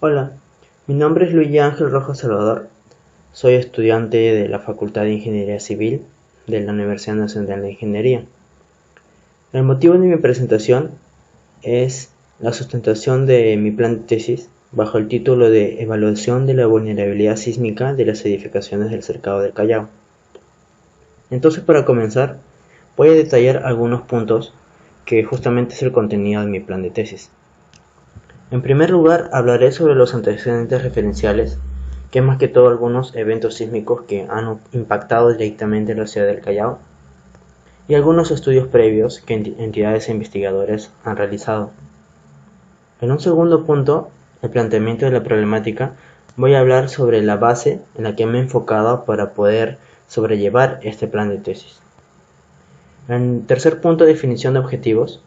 Hola, mi nombre es Luis Ángel Rojas Salvador. Soy estudiante de la Facultad de Ingeniería Civil de la Universidad Nacional de Ingeniería. El motivo de mi presentación es la sustentación de mi plan de tesis bajo el título de Evaluación de la vulnerabilidad sísmica de las edificaciones del Cercado del Callao. Entonces, para comenzar, voy a detallar algunos puntos que justamente es el contenido de mi plan de tesis. En primer lugar, hablaré sobre los antecedentes referenciales, que es más que todo algunos eventos sísmicos que han impactado directamente en la ciudad del Callao, y algunos estudios previos que entidades e investigadores han realizado. En un segundo punto, el planteamiento de la problemática, voy a hablar sobre la base en la que me he enfocado para poder sobrellevar este plan de tesis. En tercer punto, definición de objetivos,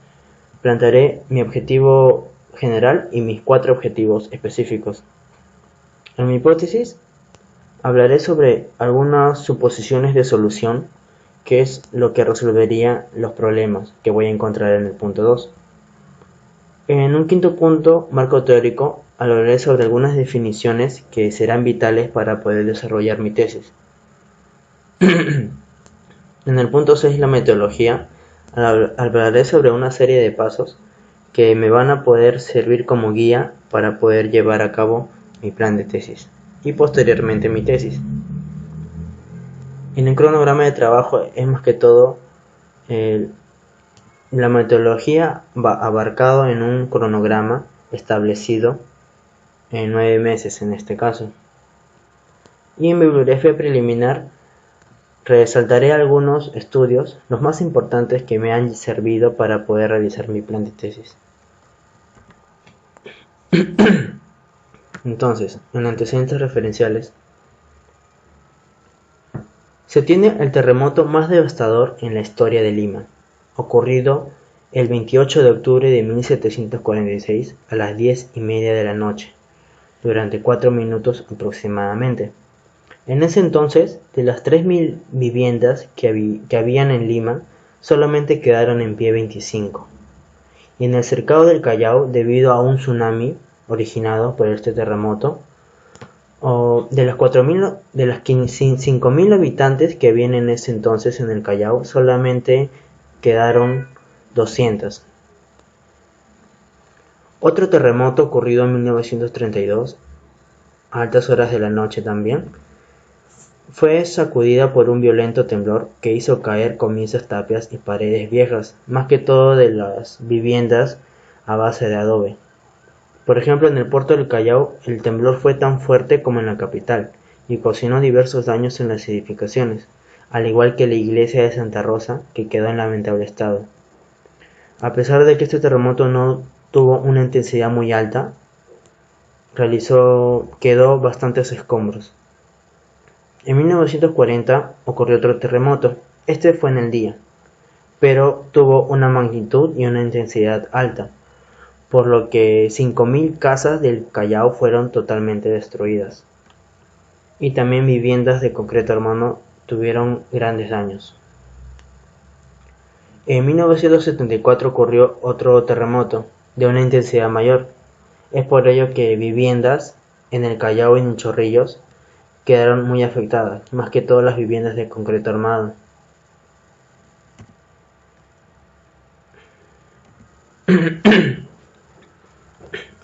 plantearé mi objetivo general y mis 4 objetivos específicos. En mi hipótesis, hablaré sobre algunas suposiciones de solución, que es lo que resolvería los problemas que voy a encontrar en el punto 2. En un quinto punto, marco teórico, hablaré sobre algunas definiciones que serán vitales para poder desarrollar mi tesis. En el punto 6, la metodología, hablaré sobre una serie de pasos que me van a poder servir como guía para poder llevar a cabo mi plan de tesis y posteriormente mi tesis. En el cronograma de trabajo es más que todo la metodología va abarcado en un cronograma establecido en 9 meses en este caso. Y en bibliografía preliminar resaltaré algunos estudios, los más importantes que me han servido para poder realizar mi plan de tesis. Entonces, en antecedentes referenciales, se tiene el terremoto más devastador en la historia de Lima, ocurrido el 28 de octubre de 1746 a las 10:30 de la noche, durante 4 minutos aproximadamente. En ese entonces, de las 3.000 viviendas que habían en Lima, solamente quedaron en pie 25. Y en el Cercado del Callao, debido a un tsunami originado por este terremoto, de las 5.000 habitantes que habían en ese entonces en el Callao, solamente quedaron 200. Otro terremoto ocurrido en 1932, a altas horas de la noche también, fue sacudida por un violento temblor que hizo caer comisas, tapias y paredes viejas, más que todo de las viviendas a base de adobe. Por ejemplo, en el puerto del Callao, el temblor fue tan fuerte como en la capital y ocasionó diversos daños en las edificaciones, al igual que la iglesia de Santa Rosa, que quedó en lamentable estado. A pesar de que este terremoto no tuvo una intensidad muy alta, quedó bastantes escombros. En 1940 ocurrió otro terremoto. Este fue en el día, pero tuvo una magnitud y una intensidad alta, por lo que 5.000 casas del Callao fueron totalmente destruidas. Y también viviendas de concreto armado tuvieron grandes daños. En 1974 ocurrió otro terremoto de una intensidad mayor. Es por ello que viviendas en el Callao y en Chorrillos quedaron muy afectadas, más que todas las viviendas de concreto armado.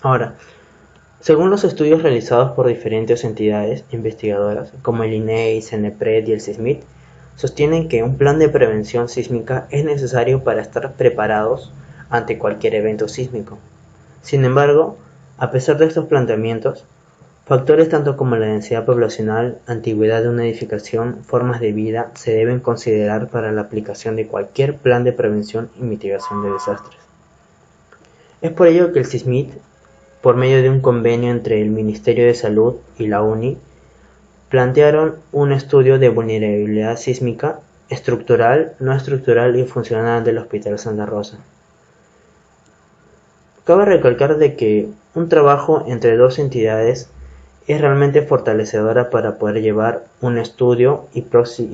Ahora, según los estudios realizados por diferentes entidades investigadoras, como el INEI, CENEPRED y el SISMIT, sostienen que un plan de prevención sísmica es necesario para estar preparados ante cualquier evento sísmico. Sin embargo, a pesar de estos planteamientos, factores tanto como la densidad poblacional, antigüedad de una edificación, formas de vida, se deben considerar para la aplicación de cualquier plan de prevención y mitigación de desastres. Es por ello que el SISMIT, por medio de un convenio entre el Ministerio de Salud y la UNI, plantearon un estudio de vulnerabilidad sísmica estructural, no estructural y funcional del Hospital Santa Rosa. Cabe recalcar de que un trabajo entre dos entidades es realmente fortalecedora para poder llevar un estudio y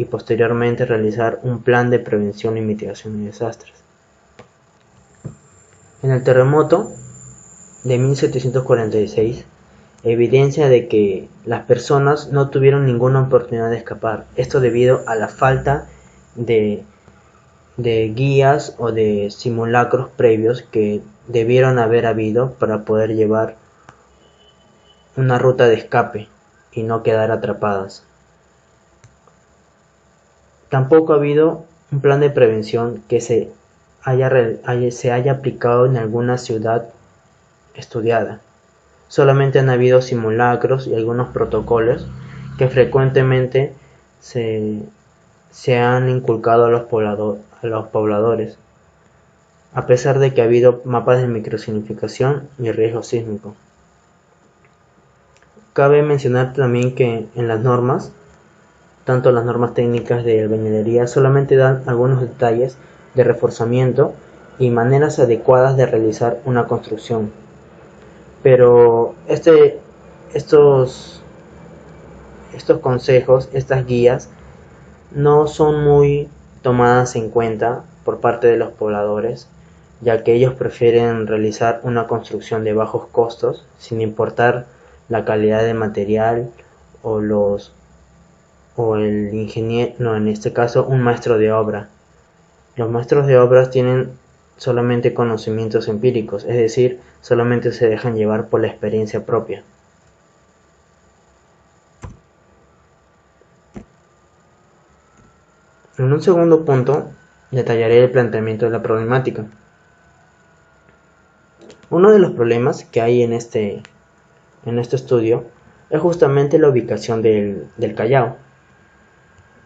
posteriormente realizar un plan de prevención y mitigación de desastres. En el terremoto de 1746, evidencia de que las personas no tuvieron ninguna oportunidad de escapar. Esto debido a la falta de guías o de simulacros previos que debieron haber habido para poder llevar una ruta de escape y no quedar atrapadas. Tampoco ha habido un plan de prevención que se haya aplicado en alguna ciudad estudiada. Solamente han habido simulacros y algunos protocolos que frecuentemente se han inculcado a los pobladores, a pesar de que ha habido mapas de microsignificación y riesgo sísmico. Cabe mencionar también que en las normas, tanto las normas técnicas de albañilería, solamente dan algunos detalles de reforzamiento y maneras adecuadas de realizar una construcción. Pero estos consejos, estas guías, no son muy tomadas en cuenta por parte de los pobladores, ya que ellos prefieren realizar una construcción de bajos costos, sin importar la calidad de material o el ingeniero, no, en este caso un maestro de obra. Los maestros de obras tienen solamente conocimientos empíricos, es decir, solamente se dejan llevar por la experiencia propia. En un segundo punto, detallaré el planteamiento de la problemática. Uno de los problemas que hay en este estudio es justamente la ubicación del Callao.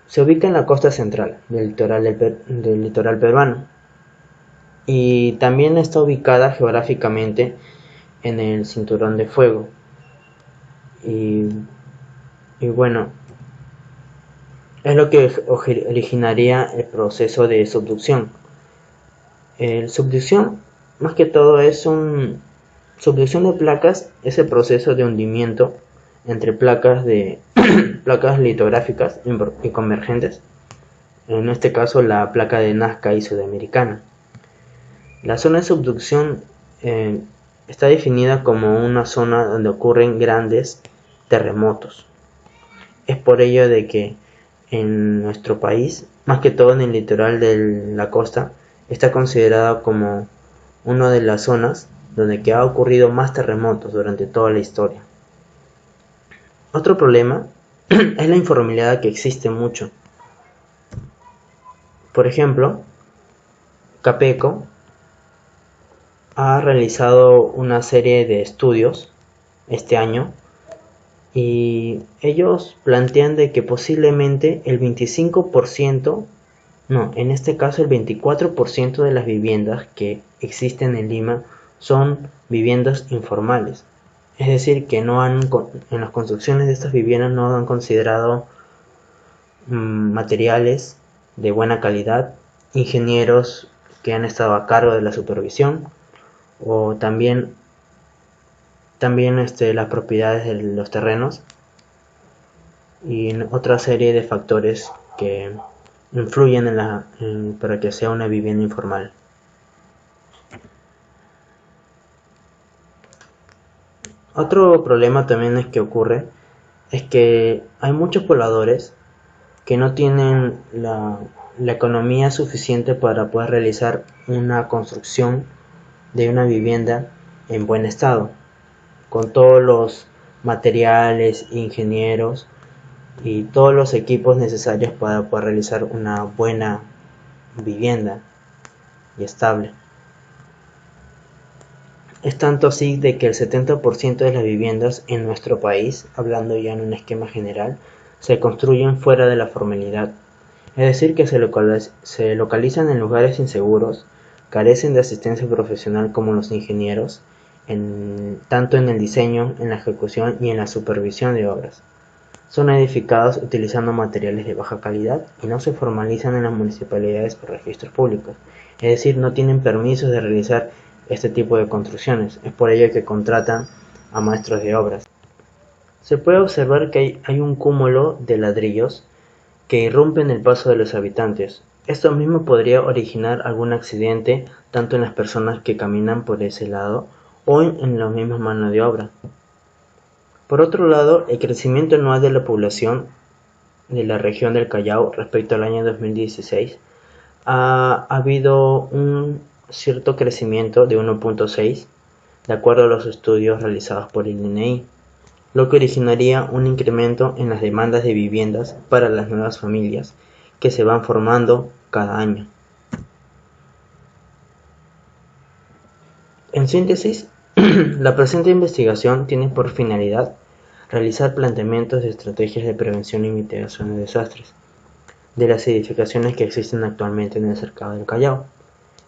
Se ubica en la costa central del litoral peruano y también está ubicada geográficamente en el Cinturón de Fuego. Y bueno, es lo que originaría el proceso de subducción. Subducción, más que todo, subducción de placas es el proceso de hundimiento entre placas placas litográficas y convergentes, en este caso la placa de Nazca y Sudamericana. La zona de subducción está definida como una zona donde ocurren grandes terremotos. Es por ello de que en nuestro país, más que todo en el litoral de la costa, está considerada como una de las zonas donde que ha ocurrido más terremotos durante toda la historia. Otro problema es la informalidad que existe mucho. Por ejemplo, Capeco ha realizado una serie de estudios este año y ellos plantean de que posiblemente el 25%, no, en este caso el 24% de las viviendas que existen en Lima son viviendas informales. Es decir, que en las construcciones de estas viviendas no han considerado materiales de buena calidad, ingenieros que han estado a cargo de la supervisión, o también las propiedades de los terrenos y otra serie de factores que influyen para que sea una vivienda informal. Otro problema también es que hay muchos pobladores que no tienen la economía suficiente para poder realizar una construcción de una vivienda en buen estado, con todos los materiales, ingenieros y todos los equipos necesarios para poder realizar una buena vivienda y estable. Es tanto así de que el 70% de las viviendas en nuestro país, hablando ya en un esquema general, se construyen fuera de la formalidad. Es decir, que se localizan en lugares inseguros, carecen de asistencia profesional como los ingenieros, tanto en el diseño, en la ejecución y en la supervisión de obras. Son edificados utilizando materiales de baja calidad y no se formalizan en las municipalidades por registros públicos. Es decir, no tienen permisos de realizar este tipo de construcciones. Es por ello que contratan a maestros de obras. Se puede observar que hay un cúmulo de ladrillos que irrumpen el paso de los habitantes. Esto mismo podría originar algún accidente tanto en las personas que caminan por ese lado o en las mismas manos de obra. Por otro lado, el crecimiento anual de la población de la región del Callao respecto al año 2016 ha habido un cierto crecimiento de 1.6 de acuerdo a los estudios realizados por el INEI, lo que originaría un incremento en las demandas de viviendas para las nuevas familias que se van formando cada año. En síntesis, la presente investigación tiene por finalidad realizar planteamientos de estrategias de prevención y mitigación de desastres de las edificaciones que existen actualmente en el cercado del Callao.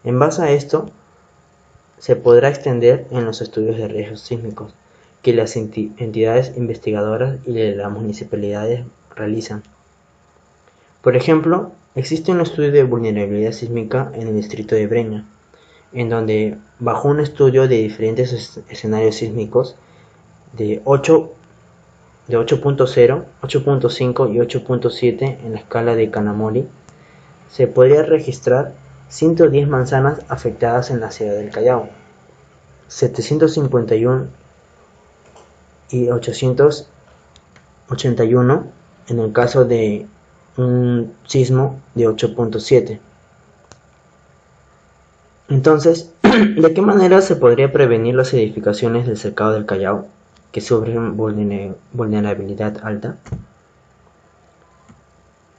En base a esto, se podrá extender en los estudios de riesgos sísmicos que las entidades investigadoras y las municipalidades realizan. Por ejemplo, existe un estudio de vulnerabilidad sísmica en el distrito de Breña, en donde, bajo un estudio de diferentes escenarios sísmicos de 8.0, 8.5 y 8.7 en la escala de Canamoli, se podría registrar 110 manzanas afectadas en la ciudad del Callao, 751 y 881 en el caso de un sismo de 8.7. Entonces, ¿de qué manera se podría prevenir las edificaciones del cercado del Callao que sufren vulnerabilidad alta?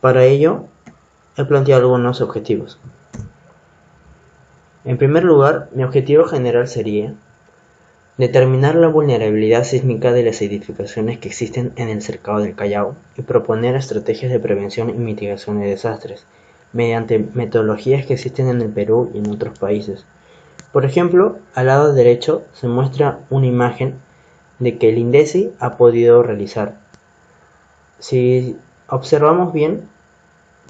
Para ello, he planteado algunos objetivos. En primer lugar, mi objetivo general sería determinar la vulnerabilidad sísmica de las edificaciones que existen en el cercado del Callao y proponer estrategias de prevención y mitigación de desastres mediante metodologías que existen en el Perú y en otros países. Por ejemplo, al lado derecho se muestra una imagen de que el INDECI ha podido realizar. Si observamos bien,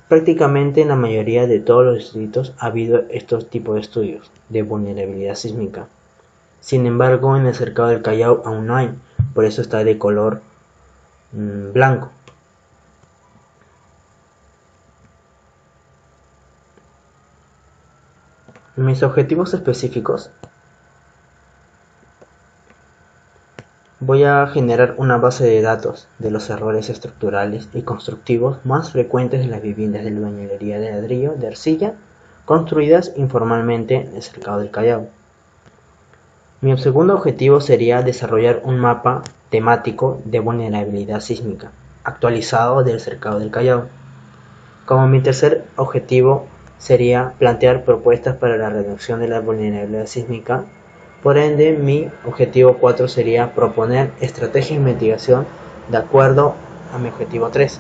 prácticamente en la mayoría de todos los distritos ha habido estos tipos de estudios de vulnerabilidad sísmica. Sin embargo, en el cercado del Callao aún no hay, por eso está de color blanco. Mis objetivos específicos: voy a generar una base de datos de los errores estructurales y constructivos más frecuentes de las viviendas de albañilería de ladrillo de arcilla construidas informalmente en el cercado del Callao. Mi segundo objetivo sería desarrollar un mapa temático de vulnerabilidad sísmica actualizado del cercado del Callao. Como mi tercer objetivo sería plantear propuestas para la reducción de la vulnerabilidad sísmica. Por ende, mi objetivo 4 sería proponer estrategias de mitigación de acuerdo a mi objetivo 3.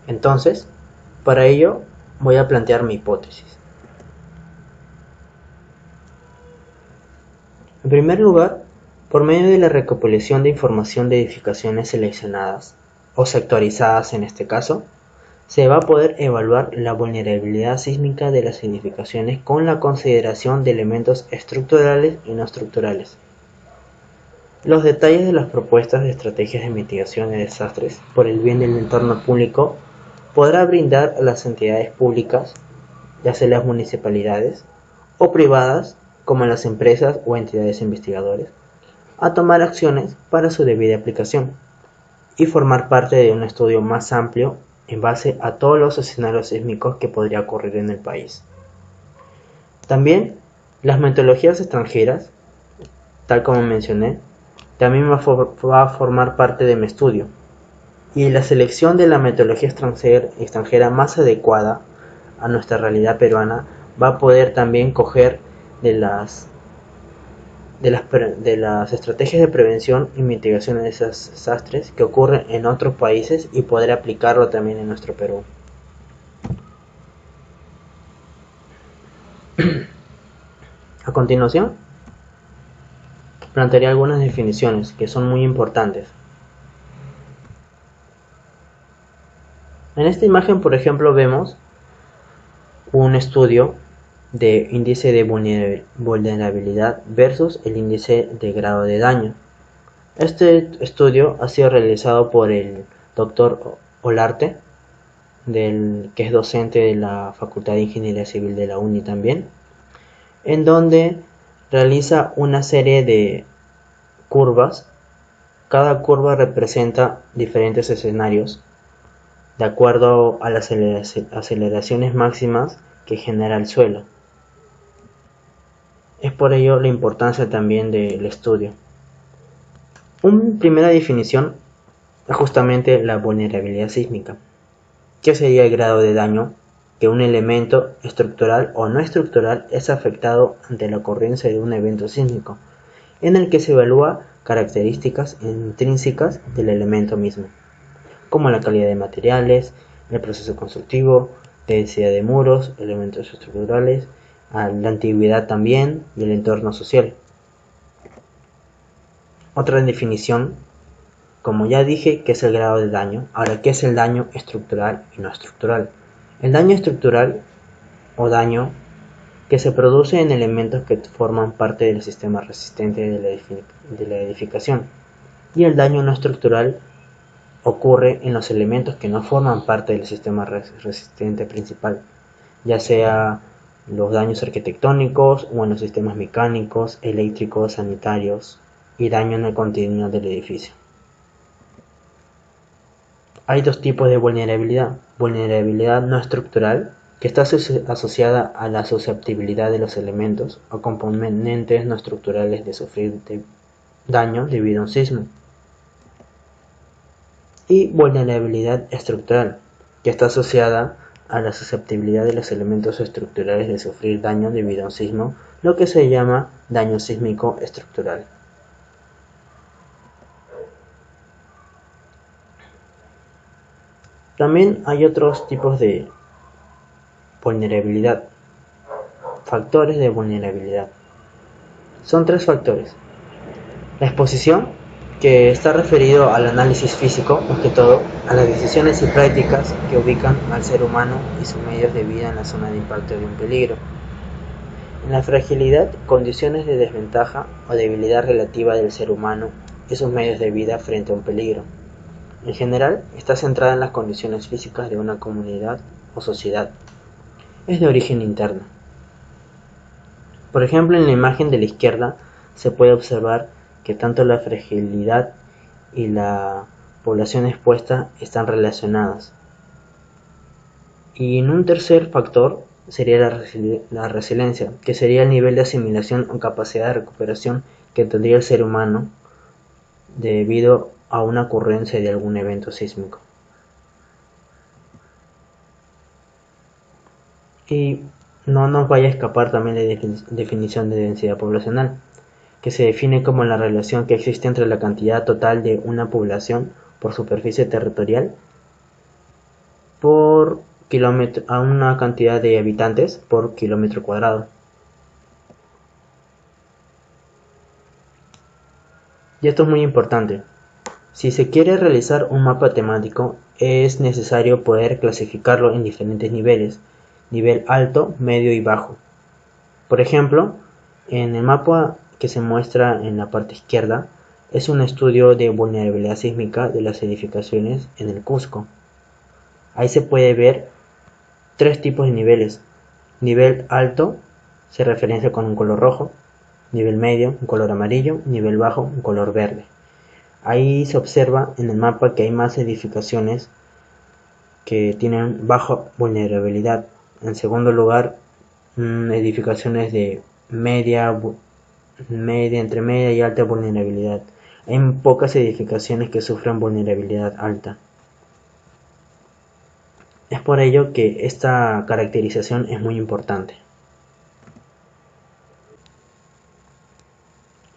Entonces, para ello voy a plantear mi hipótesis. En primer lugar, por medio de la recopilación de información de edificaciones seleccionadas, o sectorizadas en este caso, se va a poder evaluar la vulnerabilidad sísmica de las edificaciones con la consideración de elementos estructurales y no estructurales. Los detalles de las propuestas de estrategias de mitigación de desastres por el bien del entorno público podrá brindar a las entidades públicas, ya sea las municipalidades o privadas, como las empresas o entidades investigadoras, a tomar acciones para su debida aplicación y formar parte de un estudio más amplio en base a todos los escenarios sísmicos que podría ocurrir en el país. También las metodologías extranjeras, tal como mencioné, también va a formar parte de mi estudio, y la selección de la metodología extranjera más adecuada a nuestra realidad peruana va a poder también coger de las estrategias de prevención y mitigación de esos desastres que ocurren en otros países y poder aplicarlo también en nuestro Perú. A continuación, plantearé algunas definiciones que son muy importantes. En esta imagen, por ejemplo, vemos un estudio de índice de vulnerabilidad versus el índice de grado de daño. Este estudio ha sido realizado por el Dr. Olarte, que es docente de la Facultad de Ingeniería Civil de la UNI también. en donde realiza una serie de curvas. Cada curva representa diferentes escenarios de acuerdo a las aceleraciones máximas que genera el suelo. Es por ello la importancia también del estudio. Una primera definición es justamente la vulnerabilidad sísmica, que sería el grado de daño que un elemento estructural o no estructural es afectado ante la ocurrencia de un evento sísmico, en el que se evalúa características intrínsecas del elemento mismo, como la calidad de materiales, el proceso constructivo, densidad de muros, elementos estructurales, la antigüedad también y el entorno social. Otra definición, como ya dije, que es el grado de daño. Ahora, ¿qué es el daño estructural y no estructural? El daño estructural o daño que se produce en elementos que forman parte del sistema resistente de la edificación, y el daño no estructural ocurre en los elementos que no forman parte del sistema resistente principal, ya sea los daños arquitectónicos o en los sistemas mecánicos, eléctricos, sanitarios, y daño en el contenido del edificio. Hay dos tipos de vulnerabilidad: vulnerabilidad no estructural, que está asociada a la susceptibilidad de los elementos o componentes no estructurales de sufrir daño debido a un sismo, y vulnerabilidad estructural, que está asociada a la susceptibilidad de los elementos estructurales de sufrir daño debido a un sismo, lo que se llama daño sísmico estructural. También hay otros tipos de vulnerabilidad. Factores de vulnerabilidad. Son tres factores. La exposición, que está referido al análisis físico, más que todo, a las decisiones y prácticas que ubican al ser humano y sus medios de vida en la zona de impacto de un peligro. En la fragilidad, condiciones de desventaja o debilidad relativa del ser humano y sus medios de vida frente a un peligro. En general, está centrada en las condiciones físicas de una comunidad o sociedad. Es de origen interno. Por ejemplo, en la imagen de la izquierda se puede observar que tanto la fragilidad y la población expuesta están relacionadas. Y en un tercer factor sería la resiliencia, que sería el nivel de asimilación o capacidad de recuperación que tendría el ser humano debido a una ocurrencia de algún evento sísmico. Y no nos vaya a escapar también la definición de densidad poblacional, que se define como la relación que existe entre la cantidad total de una población por superficie territorial por kilómetro a una cantidad de habitantes por kilómetro cuadrado. Y esto es muy importante. Si se quiere realizar un mapa temático, es necesario poder clasificarlo en diferentes niveles: nivel alto, medio y bajo. Por ejemplo, en el mapa que se muestra en la parte izquierda es un estudio de vulnerabilidad sísmica de las edificaciones en el Cusco. Ahí se puede ver tres tipos de niveles. Nivel alto se referencia con un color rojo, nivel medio un color amarillo, nivel bajo un color verde. Ahí se observa en el mapa que hay más edificaciones que tienen baja vulnerabilidad. En segundo lugar, edificaciones de entre media y alta vulnerabilidad. Hay pocas edificaciones que sufren vulnerabilidad alta. Es por ello que esta caracterización es muy importante.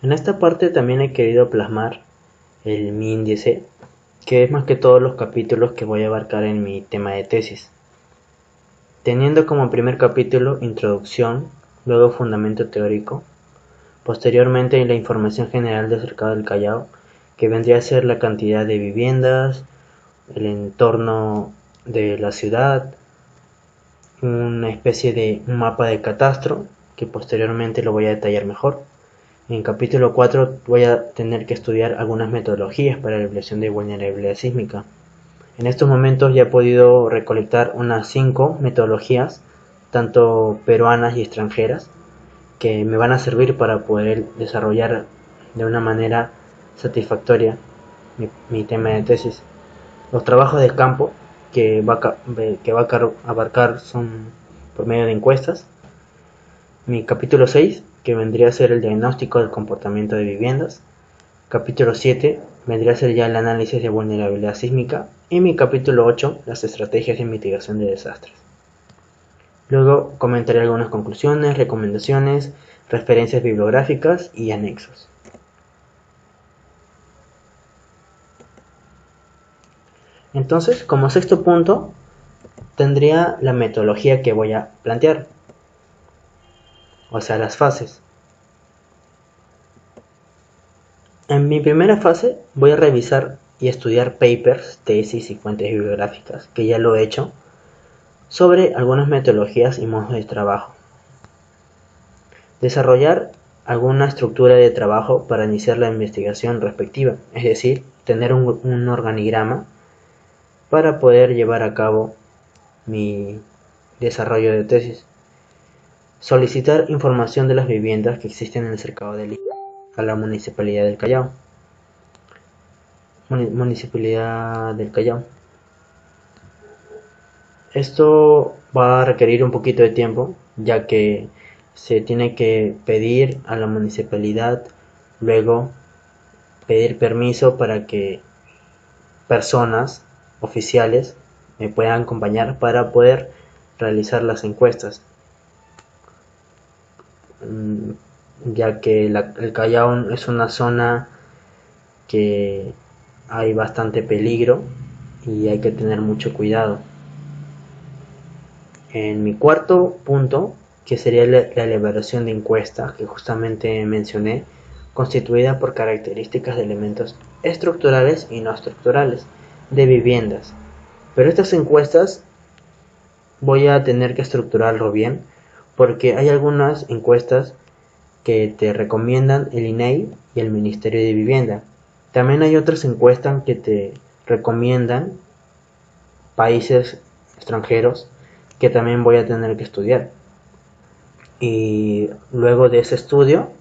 En esta parte también he querido plasmar mi índice, que es más que todos los capítulos que voy a abarcar en mi tema de tesis, teniendo como primer capítulo introducción, luego fundamento teórico, posteriormente la información general del Cercado del Callao, que vendría a ser la cantidad de viviendas, el entorno de la ciudad, una especie de mapa de catastro, que posteriormente lo voy a detallar mejor. En capítulo 4 voy a tener que estudiar algunas metodologías para la evaluación de vulnerabilidad sísmica. En estos momentos ya he podido recolectar unas 5 metodologías, tanto peruanas y extranjeras, que me van a servir para poder desarrollar de una manera satisfactoria mi tema de tesis. Los trabajos de campo que va a abarcar son por medio de encuestas. Mi capítulo 6, que vendría a ser el diagnóstico del comportamiento de viviendas. Capítulo 7 vendría a ser ya el análisis de vulnerabilidad sísmica. Y mi capítulo 8, las estrategias de mitigación de desastres. Luego comentaré algunas conclusiones, recomendaciones, referencias bibliográficas y anexos. Entonces, como sexto punto, tendría la metodología que voy a plantear, o sea, las fases. En mi primera fase voy a revisar y estudiar papers, tesis y fuentes bibliográficas, que ya lo he hecho, sobre algunas metodologías y modos de trabajo. Desarrollar alguna estructura de trabajo para iniciar la investigación respectiva, es decir, tener un organigrama para poder llevar a cabo mi desarrollo de tesis. Solicitar información de las viviendas que existen en el cercado de Lima a la Municipalidad del Callao. Municipalidad del Callao. Esto va a requerir un poquito de tiempo, ya que se tiene que pedir a la municipalidad, luego pedir permiso para que personas oficiales me puedan acompañar para poder realizar las encuestas, ya que el Callao es una zona que hay bastante peligro y hay que tener mucho cuidado. En mi cuarto punto, que sería la elaboración de encuesta, que justamente mencioné, constituida por características de elementos estructurales y no estructurales de viviendas. Pero estas encuestas voy a tener que estructurarlo bien, porque hay algunas encuestas que te recomiendan el INEI y el Ministerio de Vivienda. También hay otras encuestas que te recomiendan países extranjeros, que también voy a tener que estudiar. Y luego de ese estudio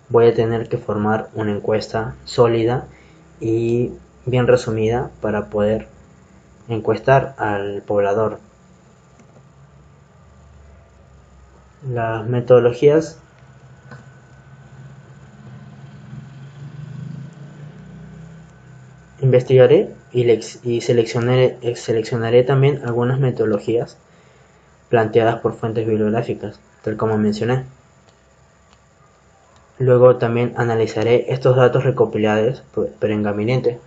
voy a tener que formar una encuesta sólida y bien resumida para poder encuestar al poblador. Las metodologías investigaré y seleccionaré también algunas metodologías planteadas por fuentes bibliográficas, tal como mencioné. Luego también analizaré estos datos recopilados por en gabinete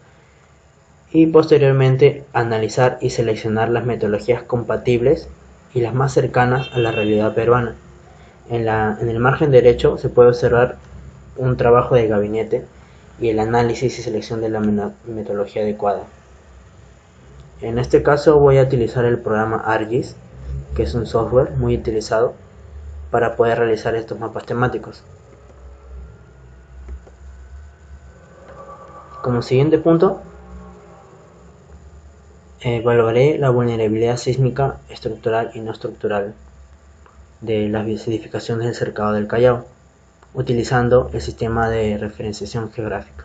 y posteriormente analizar y seleccionar las metodologías compatibles y las más cercanas a la realidad peruana. En el margen derecho se puede observar un trabajo de gabinete y el análisis y selección de la metodología adecuada. En este caso voy a utilizar el programa ArcGIS, que es un software muy utilizado para poder realizar estos mapas temáticos. Como siguiente punto, evaluaré la vulnerabilidad sísmica estructural y no estructural de las edificaciones del cercado del Callao, utilizando el sistema de referenciación geográfica.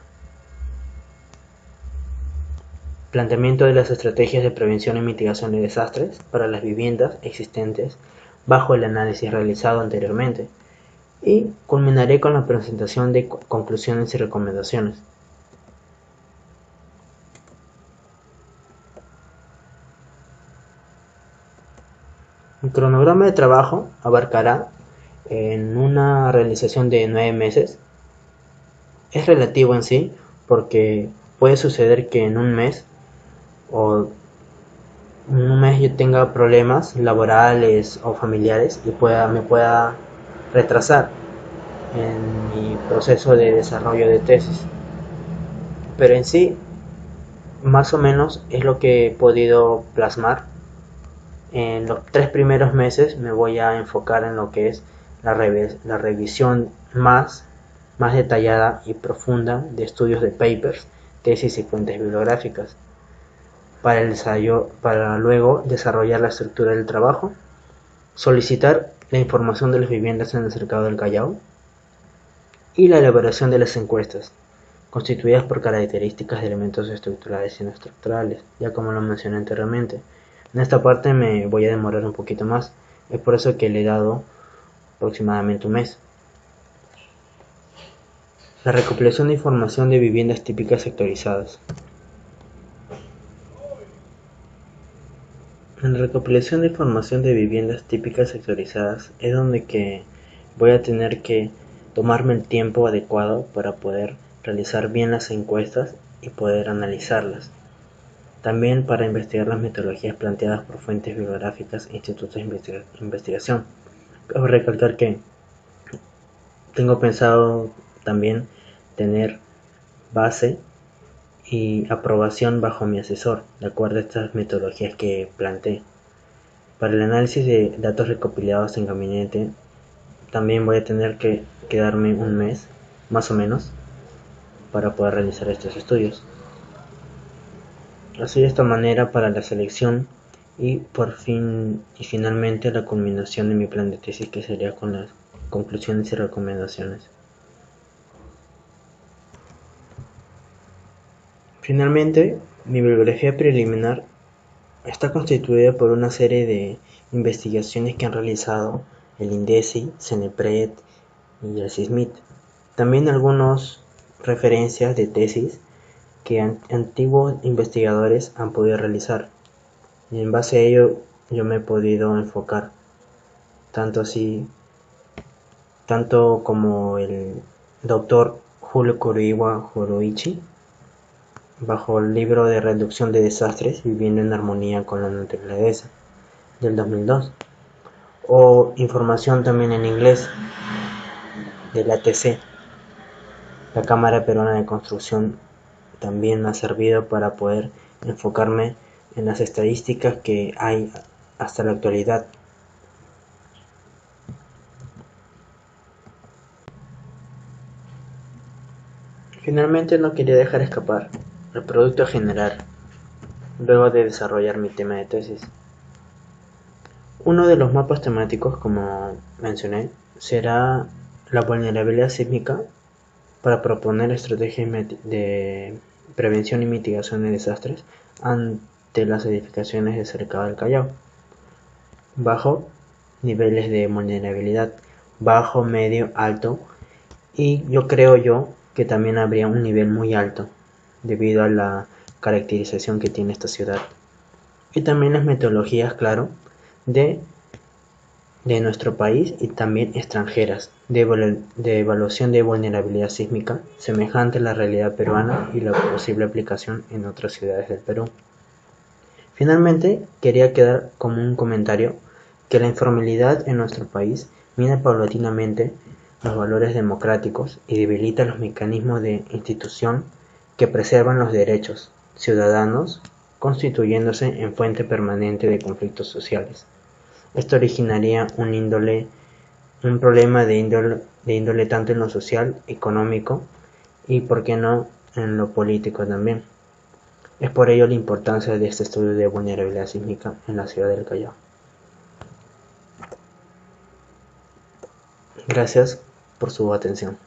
Planteamiento de las estrategias de prevención y mitigación de desastres para las viviendas existentes bajo el análisis realizado anteriormente. Y culminaré con la presentación de conclusiones y recomendaciones. El cronograma de trabajo abarcará en una realización de 9 meses. Es relativo en sí, porque puede suceder que en un mes yo tenga problemas laborales o familiares y me pueda retrasar en mi proceso de desarrollo de tesis. Pero en sí, más o menos es lo que he podido plasmar. En los 3 primeros meses me voy a enfocar en lo que es la revisión más detallada y profunda de estudios de papers, tesis y fuentes bibliográficas para luego desarrollar la estructura del trabajo, solicitar la información de las viviendas en el cercado del Callao y la elaboración de las encuestas, constituidas por características de elementos estructurales y no estructurales, ya como lo mencioné anteriormente. En esta parte me voy a demorar un poquito más, es por eso que le he dado aproximadamente un mes. La recopilación de información de viviendas típicas sectorizadas. En la recopilación de información de viviendas típicas sectorizadas es donde que voy a tener que tomarme el tiempo adecuado para poder realizar bien las encuestas y poder analizarlas. También para investigar las metodologías planteadas por fuentes bibliográficas e institutos de investigación. Cabe recalcar que tengo pensado también tener base y aprobación bajo mi asesor, de acuerdo a estas metodologías que planteé. Para el análisis de datos recopilados en gabinete, también voy a tener que quedarme un mes, más o menos, para poder realizar estos estudios. Así de esta manera para la selección y finalmente la culminación de mi plan de tesis, que sería con las conclusiones y recomendaciones. Finalmente, mi bibliografía preliminar está constituida por una serie de investigaciones que han realizado el INDECI, CENEPRED y el CISMIT. También algunas referencias de tesis que antiguos investigadores han podido realizar. Y en base a ello yo me he podido enfocar tanto como el doctor Julio Kuroiwa Horoichi, bajo el libro de reducción de desastres, viviendo en armonía con la naturaleza, del 2002, o información también en inglés del ATC, la Cámara Peruana de Construcción. También me ha servido para poder enfocarme en las estadísticas que hay hasta la actualidad. Finalmente, no quería dejar escapar el producto a generar luego de desarrollar mi tema de tesis. Uno de los mapas temáticos, como mencioné, será la vulnerabilidad sísmica para proponer estrategias de prevención y mitigación de desastres ante las edificaciones de cercado del Callao, bajo niveles de vulnerabilidad, bajo, medio, alto, y yo creo que también habría un nivel muy alto debido a la caracterización que tiene esta ciudad, y también las metodologías, claro, de nuestro país y también extranjeras de evaluación de vulnerabilidad sísmica semejante a la realidad peruana y la posible aplicación en otras ciudades del Perú. Finalmente, quería quedar como un comentario que la informalidad en nuestro país mina paulatinamente los valores democráticos y debilita los mecanismos de institución que preservan los derechos ciudadanos, constituyéndose en fuente permanente de conflictos sociales. Esto originaría un problema de índole tanto en lo social, económico y, por qué no, en lo político también. Es por ello la importancia de este estudio de vulnerabilidad sísmica en la ciudad del Callao. Gracias por su atención.